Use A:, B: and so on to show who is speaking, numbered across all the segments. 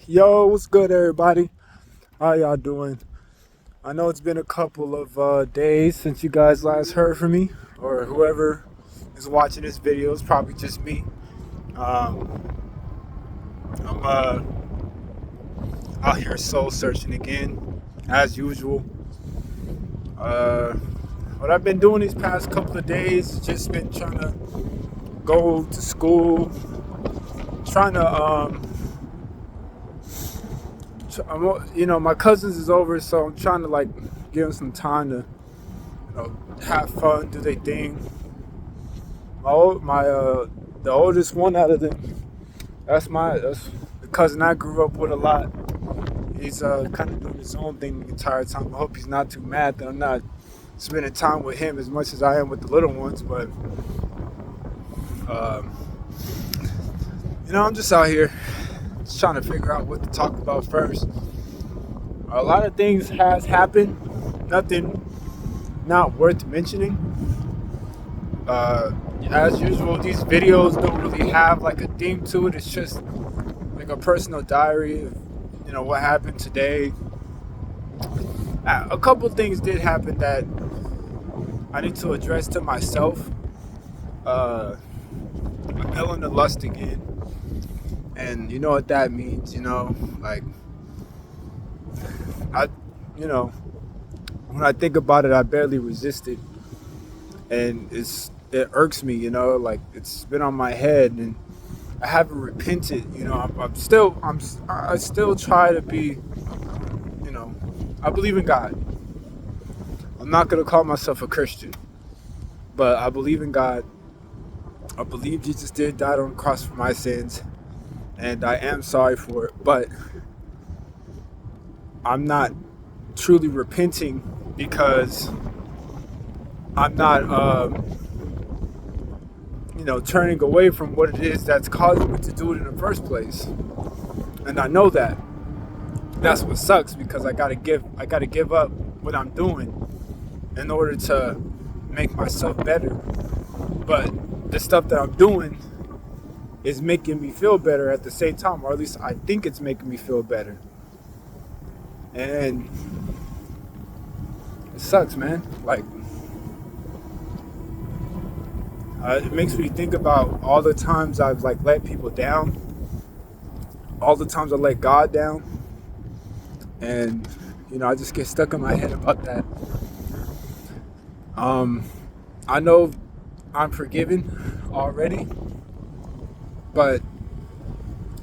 A: Yo, what's good, everybody? How y'all doing? I know it's been a couple of days since you guys last heard from me, or whoever is watching this video. It's probably just me. Um, I'm out here soul searching again, as usual. Uh, what I've been doing these past couple of days is just been trying to go to school, trying to my cousins is over, so I'm trying to like give them some time to have fun, do their thing. The oldest one out of them, that's the cousin I grew up with a lot. He's kind of doing his own thing the entire time. I hope he's not too mad that I'm not spending time with him as much as I am with the little ones. But um, I'm just out here just trying to figure out what to talk about first. A lot of things has happened, nothing not worth mentioning. As usual, these videos don't really have like a theme to it. It's just like a personal diary of what happened today. A couple things did happen that I need to address to myself. I'm feeling the lust again, and you know what that means. Like I, when I think about it, I barely resisted, and it irks me. Like it's been on my head, and I haven't repented. I still try to be. I believe in God. I'm not gonna call myself a Christian, but I believe in God. I believe Jesus did die on the cross for my sins, and I am sorry for it. But I'm not truly repenting because I'm not, turning away from what it is that's causing me to do it in the first place. And I know that. That's what sucks because I gotta give up what I'm doing in order to make myself better. But the stuff that I'm doing is making me feel better at the same time, or at least I think it's making me feel better. And it sucks, man. Like, it makes me think about all the times I've like let people down, all the times I let God down, and I just get stuck in my head about that. I know I'm forgiven already, but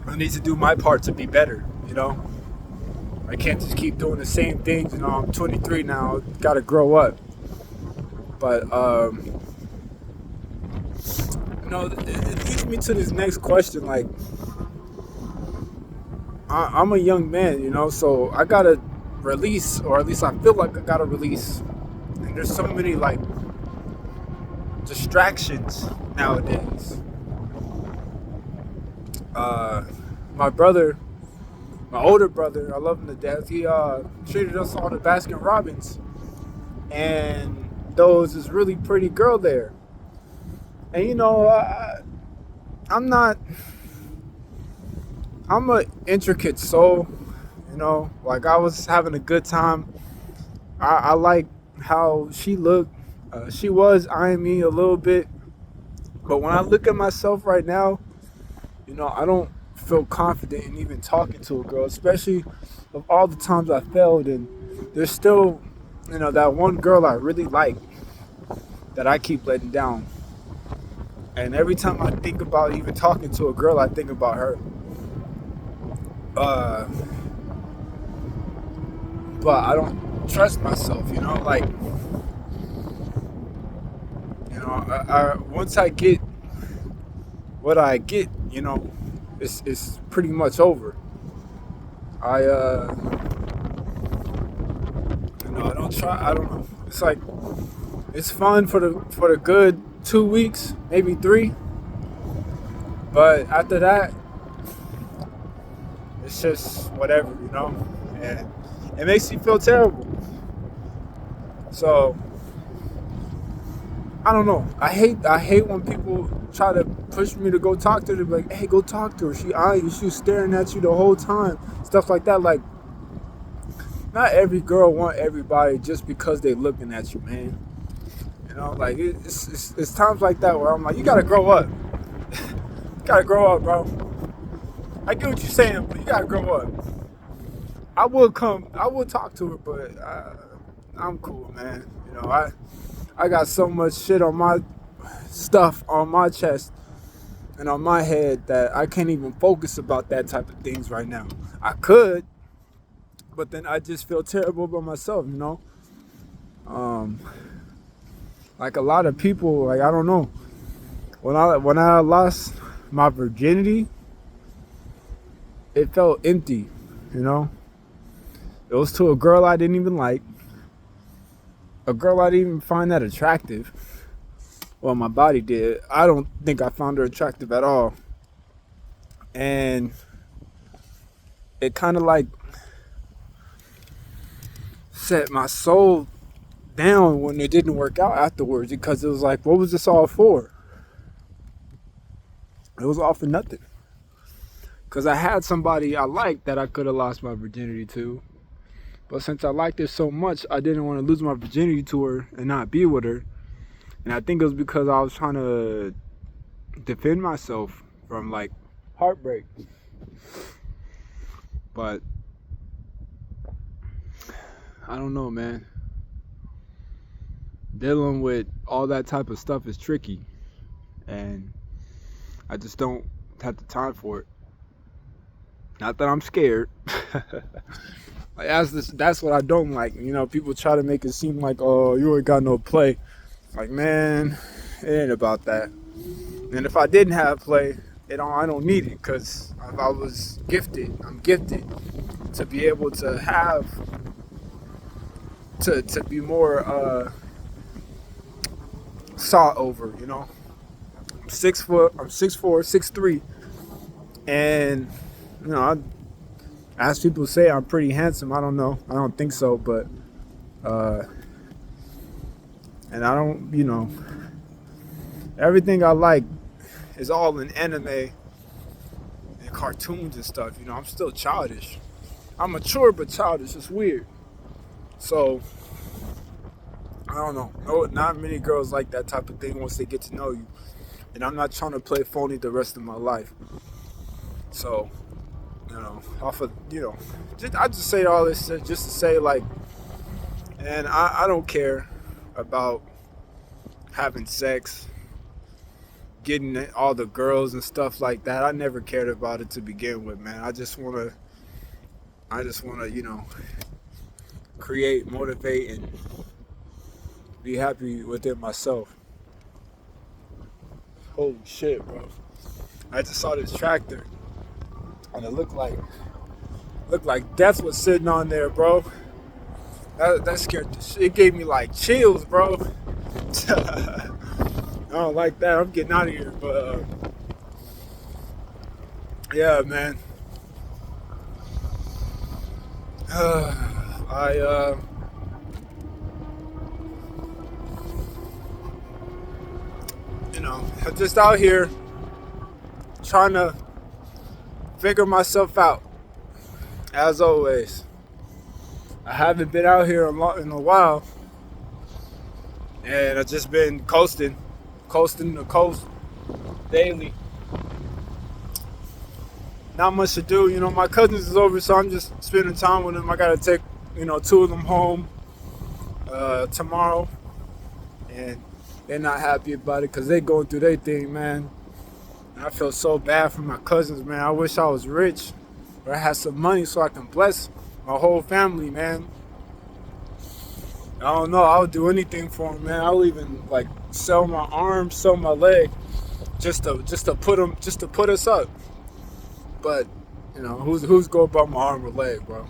A: I need to do my part to be better. I can't just keep doing the same things. I'm 23 now. Got to grow up. But it leads me to this next question. Like, I'm a young man, so I gotta release, or at least I feel like I gotta release. And there's so many like distractions nowadays. My brother, my older brother, I love him to death. He treated us all to Baskin Robbins, and there was this really pretty girl there. And I'm an intricate soul, like I was having a good time. I like how she looked. She was eyeing me a little bit, but when I look at myself right now, I don't feel confident in even talking to a girl, especially of all the times I failed. And there's still, that one girl I really like that I keep letting down. And every time I think about even talking to a girl, I think about her. But I don't trust myself, like, once I get what I get, it's pretty much over. I I don't know. It's like, it's fun for the good 2 weeks, maybe 3. But after that, it's just whatever, and it makes me feel terrible. So I don't know. I hate when people try to push me to go talk to her. Like, hey, go talk to her. She eyeing you. She was staring at you the whole time. Stuff like that. Like, not every girl want everybody just because they looking at you, man. You know, like it's times like that where I'm like, you gotta grow up. You gotta grow up, bro. I get what you're saying, but you gotta grow up. I would talk to her, but I'm cool, man. You know, I got so much shit on my stuff on my chest and on my head that I can't even focus about that type of things right now. I could, but then I just feel terrible about myself, you know. Like a lot of people, like I don't know. When I lost my virginity, it felt empty, you know. It was to a girl I didn't even like, a girl I didn't even find that attractive. Well, my body did. I don't think I found her attractive at all. And it kind of like set my soul down when it didn't work out afterwards, because it was like, what was this all for? It was all for nothing. Because I had somebody I liked that I could have lost my virginity to. But since I liked her so much, I didn't want to lose my virginity to her and not be with her. And I think it was because I was trying to defend myself from like heartbreak. But I don't know, man. Dealing with all that type of stuff is tricky. And I just don't have the time for it. Not that I'm scared. Like that's what I don't like. You know, people try to make it seem like, oh, you ain't got no play. Like, man, it ain't about that. And if I didn't have play, I don't need it, because if I was gifted, I'm gifted to be able to have to be more sought over. You know, I'm 6 foot, I'm 6'4", 6'3", and you know, as people say, I'm pretty handsome. I don't know. I don't think so, but and I don't, you know, everything I like is all in anime and cartoons and stuff. You know, I'm still childish. I'm mature but childish. It's weird. So I don't know. No, not many girls like that type of thing once they get to know you. And I'm not trying to play phony the rest of my life. So, you know, I just say all this just to say, like, and I don't care about having sex, getting all the girls and stuff like that. I never cared about it to begin with, man. I just wanna, you know, create, motivate, and be happy within myself. Holy shit, bro. I just saw this tractor and it looked like death was sitting on there, bro. That scared the shit. It gave me like chills, bro. I don't like that. I'm getting out of here, but yeah, man. You know, I'm just out here trying to figure myself out, as always. I haven't been out here in a while, and I've just been coasting the coast daily. Not much to do, you know. My cousins is over, so I'm just spending time with them. I gotta take, you know, 2 of them home tomorrow, and they're not happy about it because they going through their thing, man. And I feel so bad for my cousins, man. I wish I was rich or I had some money so I can bless my whole family, man. I don't know. I would do anything for them, man. I'll even like sell my arm, sell my leg, just to put us up. But you know, who's going about my arm or leg, bro?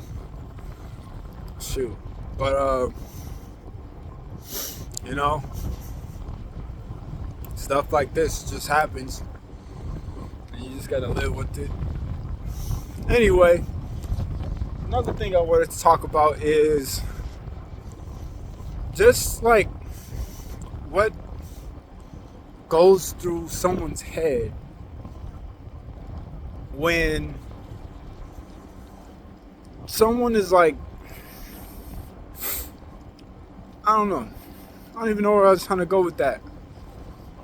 A: Shoot. But you know, stuff like this just happens, and you just gotta live with it. Anyway, another thing I wanted to talk about is just like what goes through someone's head when someone is like, I don't know. I don't even know where I was trying to go with that.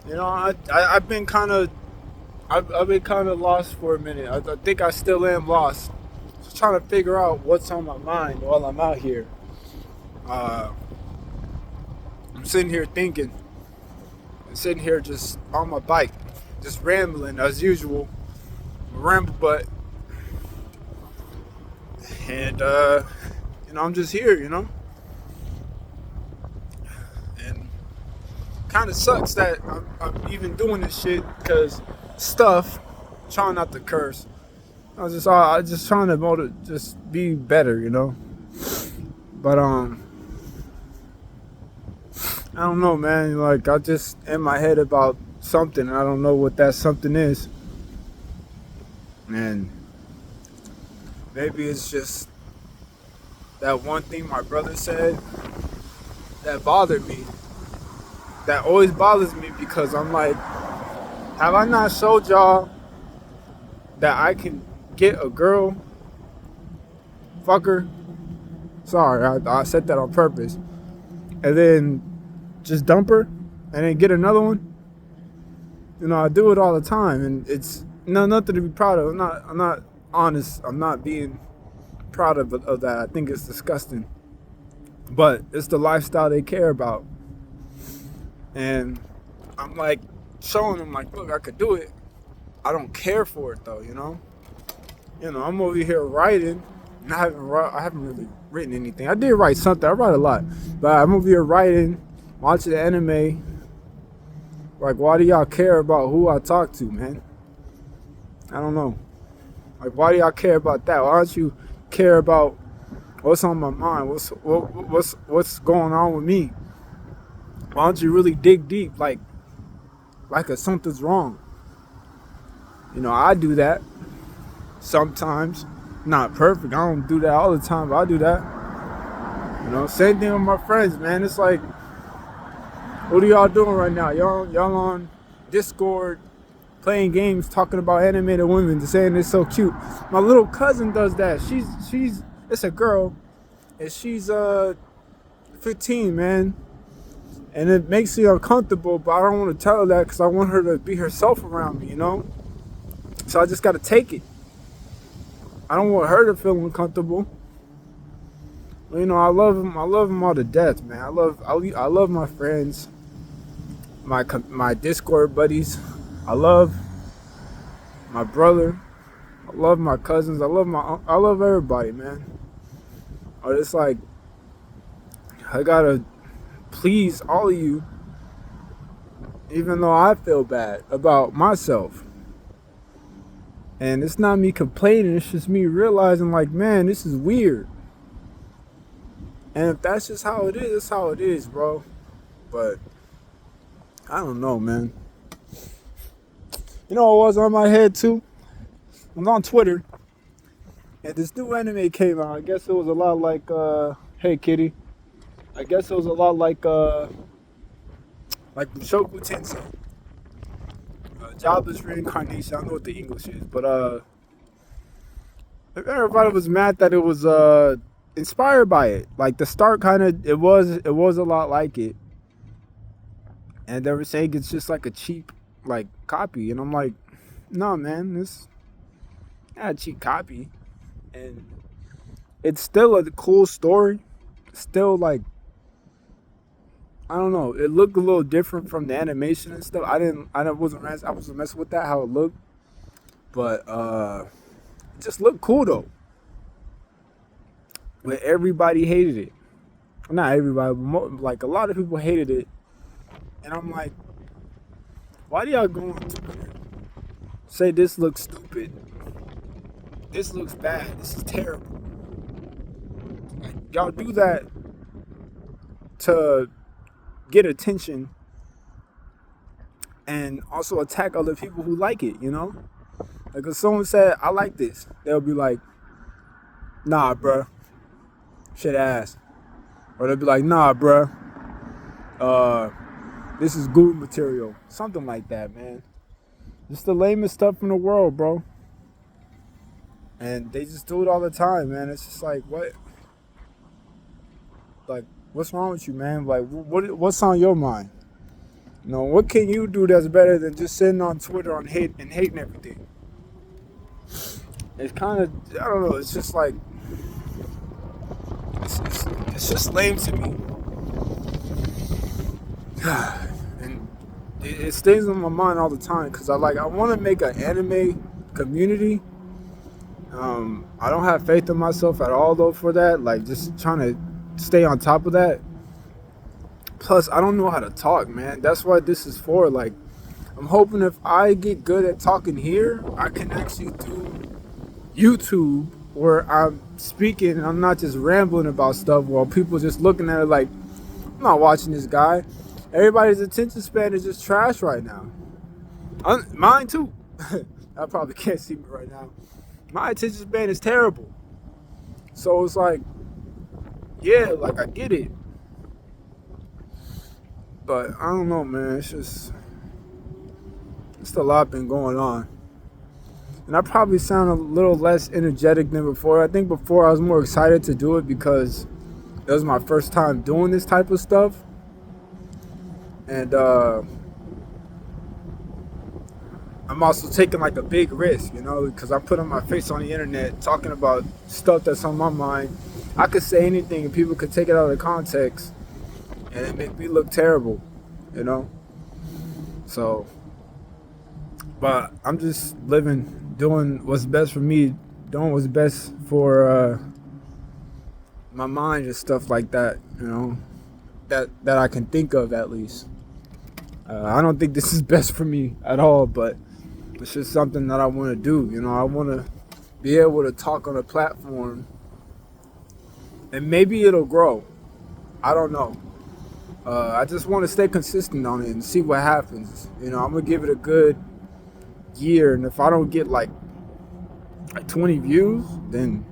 A: You know, I've been kind of, I've been kind of lost for a minute. I think I still am lost. Just trying to figure out what's on my mind while I'm out here. I'm sitting here thinking. I'm sitting here just on my bike, just rambling as usual. Ramble butt. And, I'm just here, And kind of sucks that I'm even doing this shit because trying not to curse. I just trying to just be better, But, I don't know, man. Like, I just in my head about something, and I don't know what that something is. And maybe it's just that one thing my brother said that bothered me. That always bothers me because I'm like, have I not showed y'all that I can get a girl, fuck her? Sorry, I said that on purpose. And then just dump her and then get another one? I do it all the time, and it's nothing to be proud of. I'm not honest. I'm not being proud of that. I think it's disgusting. But it's the lifestyle they care about. And I'm like showing them like, look, I could do it. I don't care for it though, I'm over here writing, and I haven't really written anything. I did write something. I write a lot, but I'm over here writing, watching the anime. Like, why do y'all care about who I talk to, man? I don't know. Like, why do y'all care about that? Why don't you care about what's on my mind? What's going on with me? Why don't you really dig deep, like something's wrong? I do that sometimes. Not perfect. I don't do that all the time, but I do that. Same thing with my friends, man. It's like, what are y'all doing right now? Y'all on Discord playing games, talking about animated women, saying they're so cute. My little cousin does that. It's a girl, and she's 15, man. And it makes me uncomfortable, but I don't want to tell her that because I want her to be herself around me, So I just got to take it. I don't want her to feel uncomfortable. I love them. I love them all to death, man. I love my friends, my Discord buddies. I love my brother. I love my cousins. I love everybody, man. But it's like, I gotta please all of you, even though I feel bad about myself. And it's not me complaining, it's just me realizing, like, man, this is weird. And if that's just how it is, that's how it is, bro. But I don't know, man. What was on my head too? I was on Twitter, and this new anime came out. I guess it was a lot like hey kitty. I guess it was a lot like Mushoku Tensei. Jobless Reincarnation. I don't know what the English is, but everybody was mad that it was inspired by it. Like, the start it was a lot like it, and they were saying it's just like a cheap like copy, and I'm like, no, man, it's not a cheap copy, and it's still a cool story. Still, like, I don't know. It looked a little different from the animation and stuff. I wasn't messing with that, how it looked. But it just looked cool though. But everybody hated it. Not everybody, but like a lot of people hated it. And I'm like, why do y'all go on Twitter, say this looks stupid, this looks bad, this is terrible? Like, y'all do that to get attention and also attack other people who like it, Like, if someone said, I like this, they'll be like, nah, bruh, shit ass. Or they'll be like, nah, bruh, This is goo material. Something like that, man. It's the lamest stuff in the world, bro. And they just do it all the time, man. It's just like, what? Like, what's wrong with you, man? Like, what's on your mind? You know, what can you do that's better than just sitting on Twitter on hate and hating everything? It's kind of, I don't know. It's just like, it's just lame to me. And it stays on my mind all the time because I want to make an anime community. I don't have faith in myself at all though for that. Like, just trying to stay on top of that. Plus, I don't know how to talk, man. That's what this is for. Like, I'm hoping if I get good at talking here, I can actually do YouTube where I'm speaking and I'm not just rambling about stuff while people just looking at it like, I'm not watching this guy. Everybody's attention span is just trash right now. Mine too. I probably can't see me right now. My attention span is terrible. So it's like, yeah, like I get it. But I don't know, man. It's a lot been going on. And I probably sound a little less energetic than before. I think before I was more excited to do it because it was my first time doing this type of stuff. And I'm also taking like a big risk, you know, because I'm putting my face on the internet talking about stuff that's on my mind. I could say anything and people could take it out of context and it make me look terrible, you know. So, but I'm just living, doing what's best for me, doing what's best for my mind and stuff like that, you know, that I can think of at least. I don't think this is best for me at all, but it's just something that I want to do. You know, I want to be able to talk on a platform and maybe it'll grow. I don't know. I just want to stay consistent on it and see what happens. You know, I'm going to give it a good year. And if I don't get like 20 views, then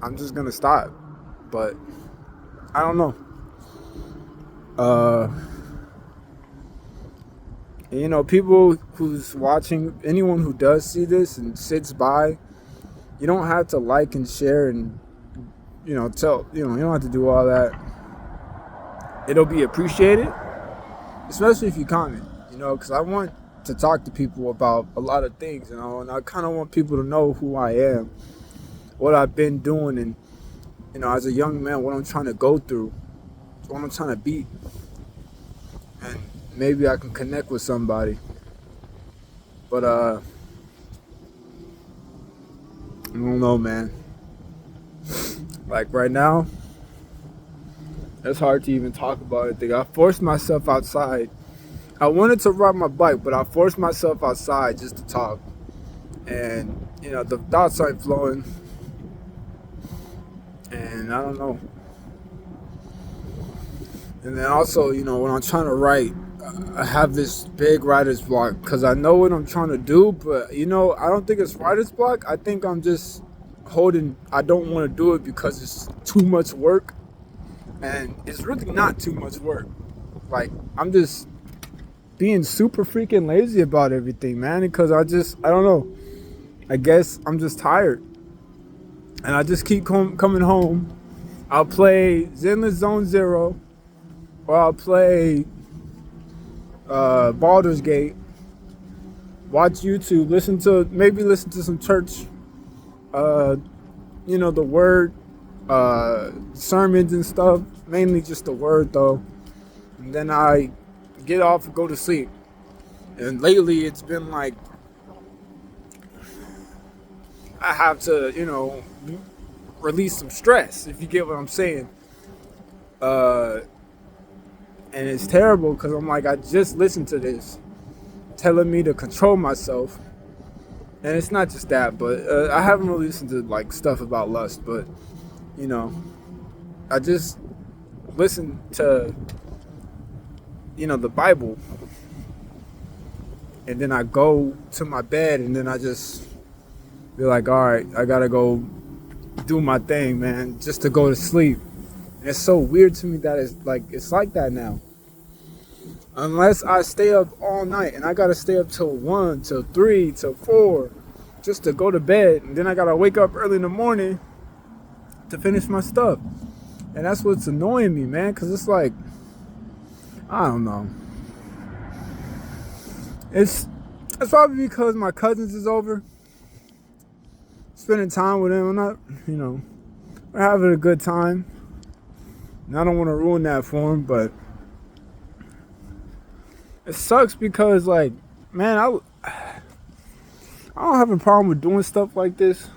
A: I'm just going to stop. But I don't know. You know, people who's watching, anyone who does see this and sits by, you don't have to like and share and, you know, you don't have to do all that. It'll be appreciated, especially if you comment, you know, because I want to talk to people about a lot of things, you know, and I kind of want people to know who I am, what I've been doing, and, you know, as a young man, what I'm trying to go through, what I'm trying to beat. And maybe I can connect with somebody. But I don't know, man. Like right now, it's hard to even talk about anything. I forced myself outside. I wanted to ride my bike, but I forced myself outside just to talk. And, you know, the thoughts aren't flowing. And I don't know. And then also, you know, when I'm trying to write, I have this big writer's block because I know what I'm trying to do, but, you know, I don't think it's writer's block. I think I'm just I don't want to do it because it's too much work. And it's really not too much work. Like, I'm just being super freaking lazy about everything, man, because I don't know. I guess I'm just tired. And I just keep coming home. I'll play Zenless Zone Zero, or I'll play Baldur's Gate, watch YouTube, listen to some church, you know, the word, sermons and stuff, mainly just the word though. And then I get off and go to sleep. And lately it's been like, I have to, you know, release some stress, if you get what I'm saying. And it's terrible because I'm like, I just listened to this telling me to control myself. And it's not just that, but I haven't really listened to like stuff about lust, but, you know, I just listened to, you know, the Bible. And then I go to my bed and then I just be like, all right, I gotta go do my thing, man, just to go to sleep. And it's so weird to me that it's like that now. unless I stay up all night and I gotta stay up till 1, till 3, till 4 just to go to bed. And then I gotta wake up early in the morning to finish my stuff. And that's what's annoying me, man, because it's like, I don't know. It's probably because my cousins is over. Spending time with them. I'm not, we're having a good time. And I don't want to ruin that for them, but it sucks because, like, man, I don't have a problem with doing stuff like this.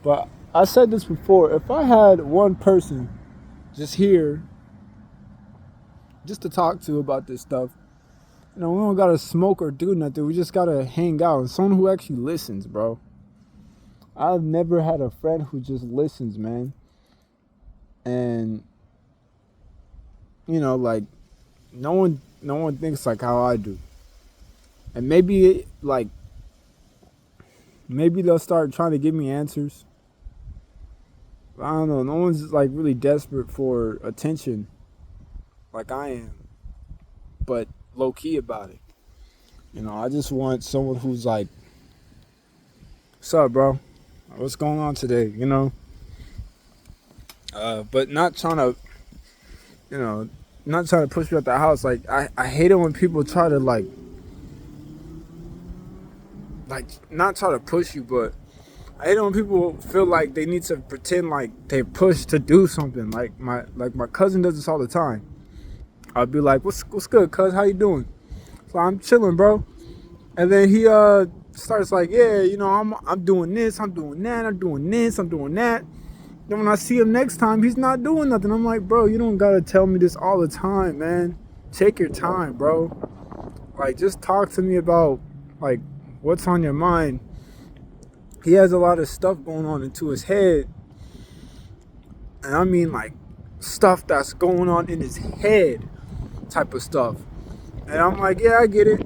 A: But I said this before. If I had one person just here, just to talk to about this stuff, we don't gotta smoke or do nothing. We just gotta hang out. And someone who actually listens, bro. I've never had a friend who just listens, man. And like, no one thinks like how I do. And maybe they'll start trying to give me answers. But I don't know. No one's like really desperate for attention like I am, but low key about it. I just want someone who's like, "What's up, bro? What's going on today?" But not trying to push me out the house. Like, I hate it when people try to like not try to push you, but I hate it when people feel like they need to pretend like they push to do something. Like my cousin does this all the time. I'll be like, "What's good, cuz? How you doing?" So I'm chilling, bro. And then he starts like, "Yeah, I'm doing this, I'm doing that, I'm doing this, I'm doing that." Then when I see him next time, he's not doing nothing. I'm like, "Bro, you don't gotta tell me this all the time, man. Take your time, bro. Like, just talk to me about like what's on your mind." He has a lot of stuff going on into his head. And I mean like stuff that's going on in his head type of stuff. And I'm like, yeah, I get it.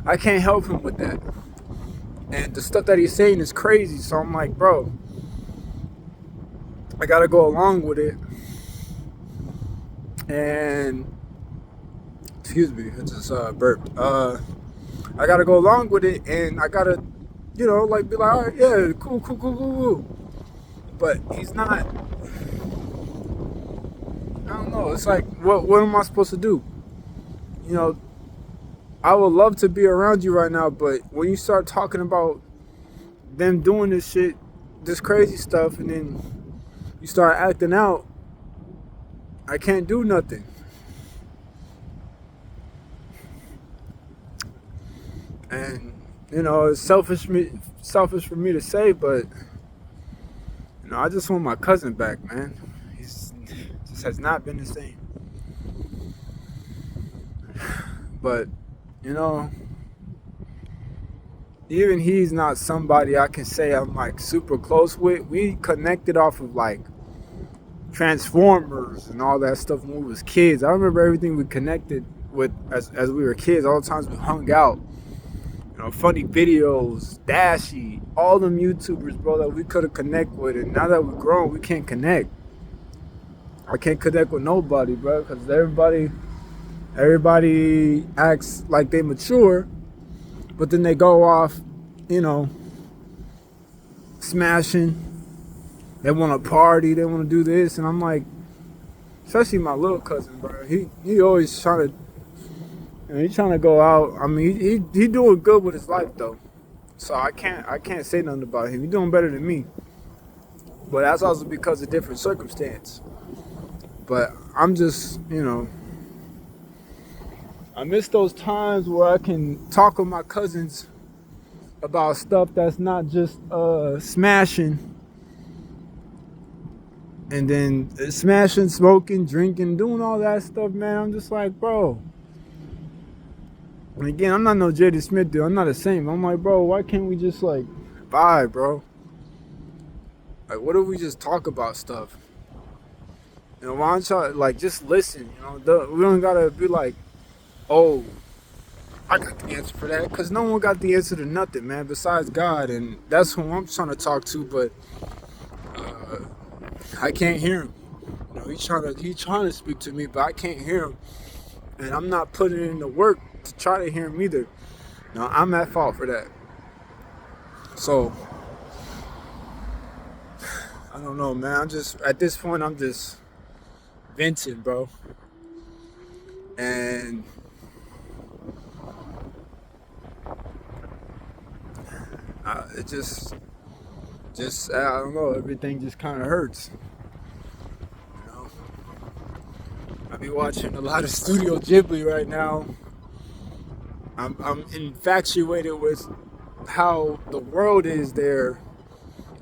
A: I can't help him with that. And the stuff that he's saying is crazy. So I'm like, bro, I gotta go along with it. And excuse me, I just burped. I gotta go along with it, and I gotta, be like, all right, yeah, cool. But he's not. I don't know. It's like, what am I supposed to do? I would love to be around you right now, but when you start talking about them doing this shit, this crazy stuff, and then you start acting out, I can't do nothing. And it's selfish for me to say, but I just want my cousin back, man. He's just has not been the same. But even he's not somebody I can say I'm like super close with. We connected off of like Transformers and all that stuff when we was kids. I remember everything we connected with as we were kids. All the times we hung out. Funny videos, Dashy, all them YouTubers, bro, that we could have connected with. And now that we're grown, we can't connect. I can't connect with nobody, bro, because everybody acts like they mature, but then they go off, smashing. They want to party, they want to do this, and I'm like, especially my little cousin, bro. He always trying to. He's trying to go out. I mean, he doing good with his life though, so I can't say nothing about him. He's doing better than me, but that's also because of different circumstance. But I'm just, I miss those times where I can talk with my cousins about stuff that's not just smashing, and then smashing, smoking, drinking, doing all that stuff, man. I'm just like, bro. And again, I'm not no Jaden Smith dude. I'm not the same. I'm like, bro, why can't we just like vibe, bro? Like, what if we just talk about stuff? Why don't y'all like just listen? We don't gotta be like, oh, I got the answer for that, because no one got the answer to nothing, man, besides God, and that's who I'm trying to talk to. But I can't hear him. he's trying to speak to me, but I can't hear him, and I'm not putting in the work to try to hear him either. No, I'm at fault for that. So I don't know, man. I'm just at this point. I'm just venting, bro, and it just I don't know. Everything just kind of hurts. You know, I be watching a lot of Studio Ghibli right now. I'm infatuated with how the world is there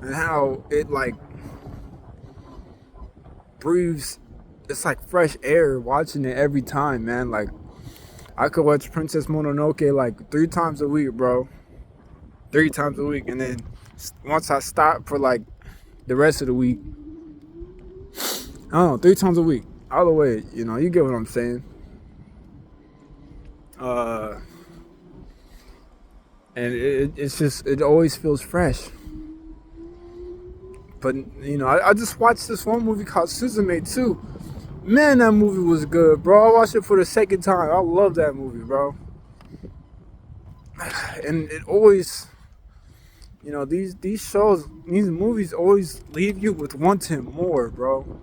A: and how it like breathes. It's like fresh air watching it every time, man. Like I could watch Princess Mononoke like 3 times a week, bro. 3 times a week, and then once I stop for like the rest of the week, I don't know, 3 times a week, all the way. You know, you get what I'm saying. And it's just it always feels fresh. But you know, I just watched this one movie called Suzume too. Man, that movie was good, bro. I watched it for the second time. I love that movie, bro. And it always, you know, these shows, these movies always leave you with wanting more, bro.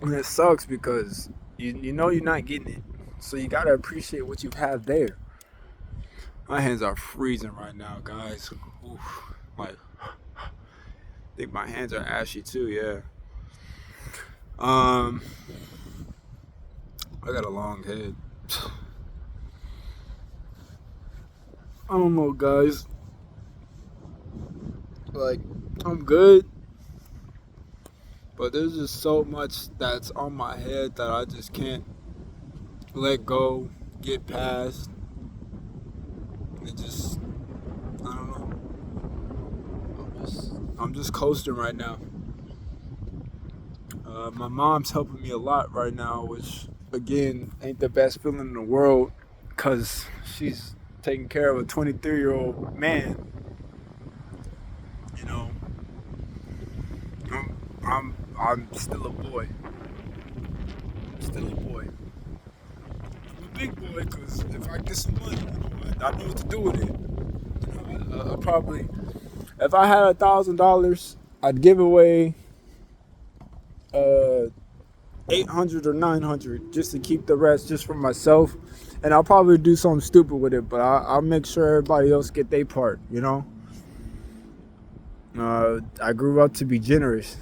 A: And it sucks because you know you're not getting it, so you gotta appreciate what you have there. My hands are freezing right now, guys. Oof. Like, I think my hands are ashy too. Yeah. I got a long head. I don't know, guys. Like, I'm good, but there's just so much that's on my head that I just can't let go, get past. It just, I don't know. I'm just coasting right now. My mom's helping me a lot right now, which again ain't the best feeling in the world, cause she's taking care of a 23-year-old man. You know, I'm still a boy. Still a boy. I'm a big boy, cause if I get some money, you know, I know what to do with it. You know, I probably, if I had $1,000, I'd give away 800 or 900 just to keep the rest just for myself, and I'll probably do something stupid with it, but I'll make sure everybody else get their part, you know. I grew up to be generous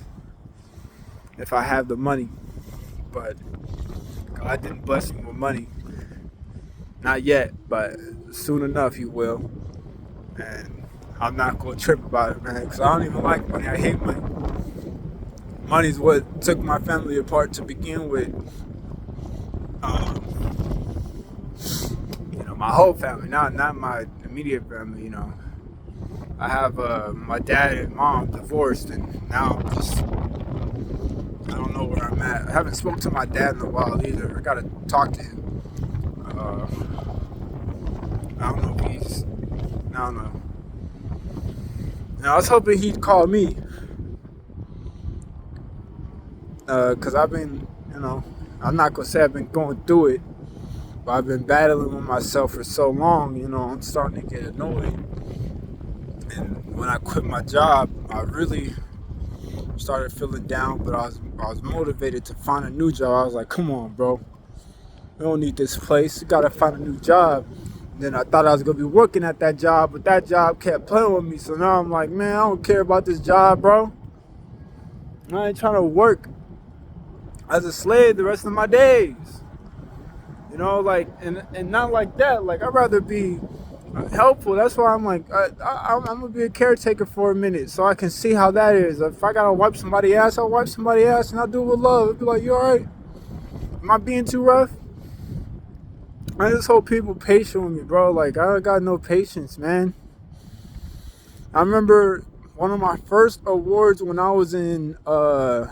A: if I have the money, but God didn't bless me with money, not yet, but soon enough He will. And I'm not gonna trip about it, man, because I don't even like money. I hate money. Money's what took my family apart to begin with. You know, my whole family, not my immediate family. You know, I have my dad and mom divorced, and now I'm just, I don't know where I'm at. I haven't spoken to my dad in a while either. I gotta talk to him. I don't know if he's, I don't know. Now I was hoping he'd call me. Because I've been, you know, I'm not going to say I've been going through it, but I've been battling with myself for so long, you know, I'm starting to get annoyed. And when I quit my job, I really started feeling down, but I was motivated to find a new job. I was like, come on, bro. We don't need this place. You got to find a new job. And then I thought I was going to be working at that job, but that job kept playing with me. So now I'm like, man, I don't care about this job, bro. I ain't trying to work as a slave the rest of my days, you know, like, and not like that. Like, I'd rather be helpful. That's why I'm like, I'm gonna be a caretaker for a minute so I can see how that is. If I gotta wipe somebody's ass, I'll wipe somebody's ass, and I'll do it with love. I'll be like, you alright? Am I being too rough? I just hope people patient with me, bro. Like, I don't got no patience, man. I remember one of my first awards when I was in Bel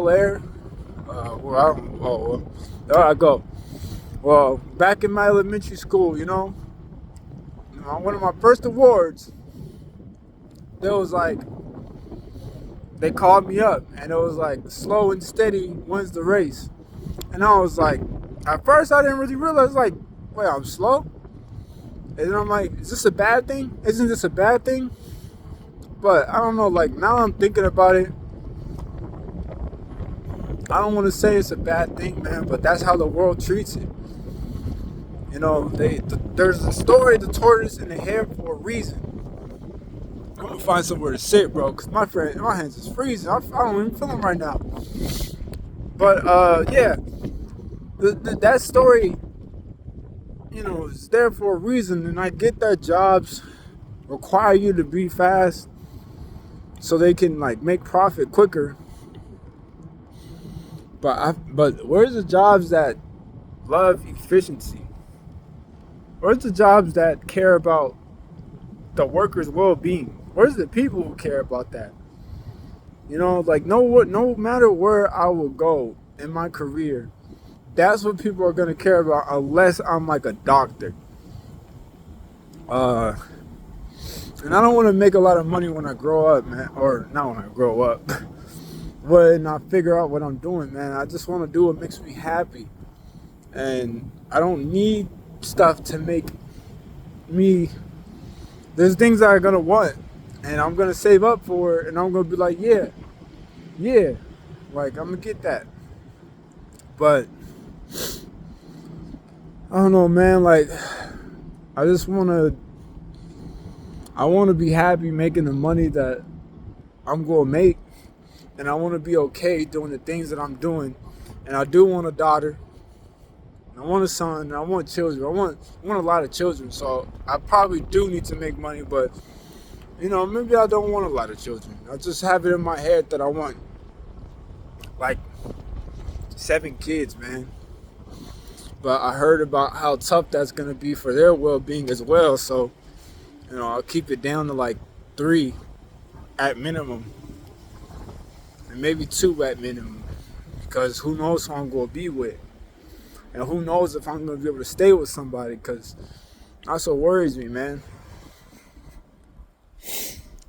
A: Air. There I go. Well, back in my elementary school, you know, one of my first awards, there was like they called me up, and it was like slow and steady wins the race. And I was like, at first I didn't really realize, like, wait, I'm slow? And then I'm like, is this a bad thing? Isn't this a bad thing? But I don't know, like, now I'm thinking about it. I don't want to say it's a bad thing, man, but that's how the world treats it. You know, there's a story, the tortoise and the hare, for a reason. I'm gonna find somewhere to sit, bro, because my hands is freezing. I don't even feel them right now. But yeah, that story, you know, is there for a reason. And I get that jobs require you to be fast so they can like make profit quicker. But where's the jobs that love efficiency? Where's the jobs that care about the workers' well-being? Where's the people who care about that? You know, like no matter where I will go in my career, that's what people are gonna care about, unless I'm like a doctor. And I don't want to make a lot of money when I grow up, man, or not when I grow up. When I figure out what I'm doing, man, I just want to do what makes me happy. And I don't need stuff to make me. There's things that I'm going to want, and I'm going to save up for it, and I'm going to be like, yeah, like, I'm going to get that. But, I don't know, man, like, I want to be happy making the money that I'm going to make. And I want to be okay doing the things that I'm doing. And I do want a daughter. And I want a son. And I want children. I want a lot of children. So I probably do need to make money. But, you know, maybe I don't want a lot of children. I just have it in my head that I want, like, 7 kids, man. But I heard about how tough that's going to be for their well-being as well. So, you know, I'll keep it down to, like, 3 at minimum. Maybe 2 at minimum, because who knows who I'm going to be with, and who knows if I'm going to be able to stay with somebody, because that's what worries me, man.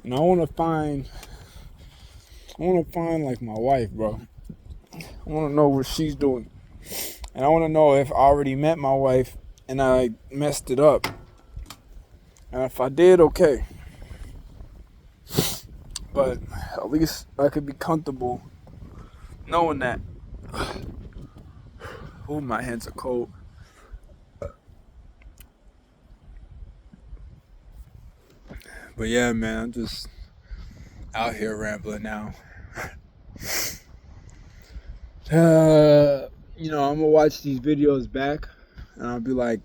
A: And I want to find like my wife, bro. I want to know what she's doing, and I want to know if I already met my wife and I messed it up, and if I did, okay. But at least I could be comfortable knowing that. Ooh, my hands are cold. But yeah, man, I'm just out here rambling now. You know, I'm gonna watch these videos back, and I'll be like,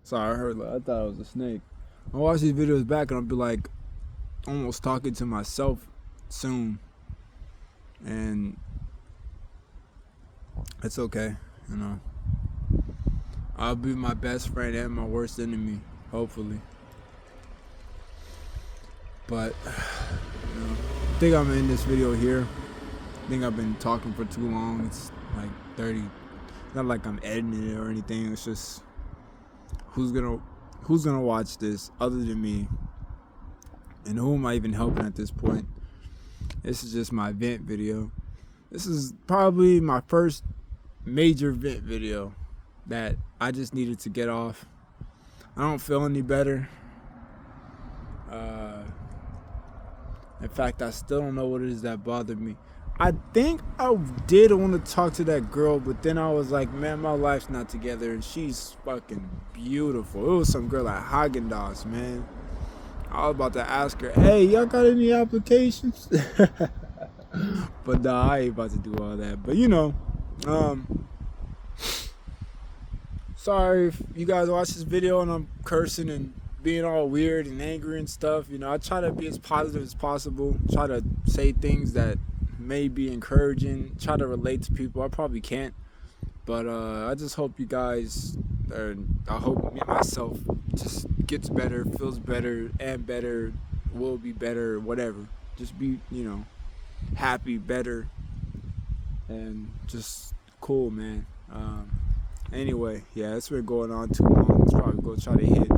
A: sorry, I thought it was a snake. I'll watch these videos back, and I'll be like, almost talking to myself soon. And it's okay, you know. I'll be my best friend and my worst enemy, hopefully. But, you know, I think I'm gonna end this video here. I think I've been talking for too long. It's like 30. Not like I'm editing it or anything. It's just who's gonna watch this other than me? And who am I even helping at this point? This is just my vent video. This is probably my first major vent video that I just needed to get off. I don't feel any better. In fact, I still don't know what it is that bothered me. I think I did want to talk to that girl, but then I was like, man, my life's not together, and she's fucking beautiful. It was some girl at Haagen-Dazs, man. I was about to ask her, hey, y'all got any applications? But nah, I ain't about to do all that. But you know, sorry if you guys watch this video and I'm cursing and being all weird and angry and stuff. You know, I try to be as positive as possible. Try to say things that may be encouraging. Try to relate to people. I probably can't. But I just hope you guys, I hope me myself just gets better, feels better, and better, will be better, whatever. Just be, you know, happy, better, and just cool, man. Anyway, yeah, it's been going on too long. Let's probably go try to hit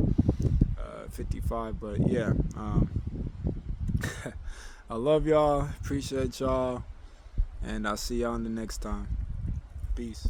A: 55. But yeah, I love y'all. Appreciate y'all. And I'll see y'all in the next time. Peace.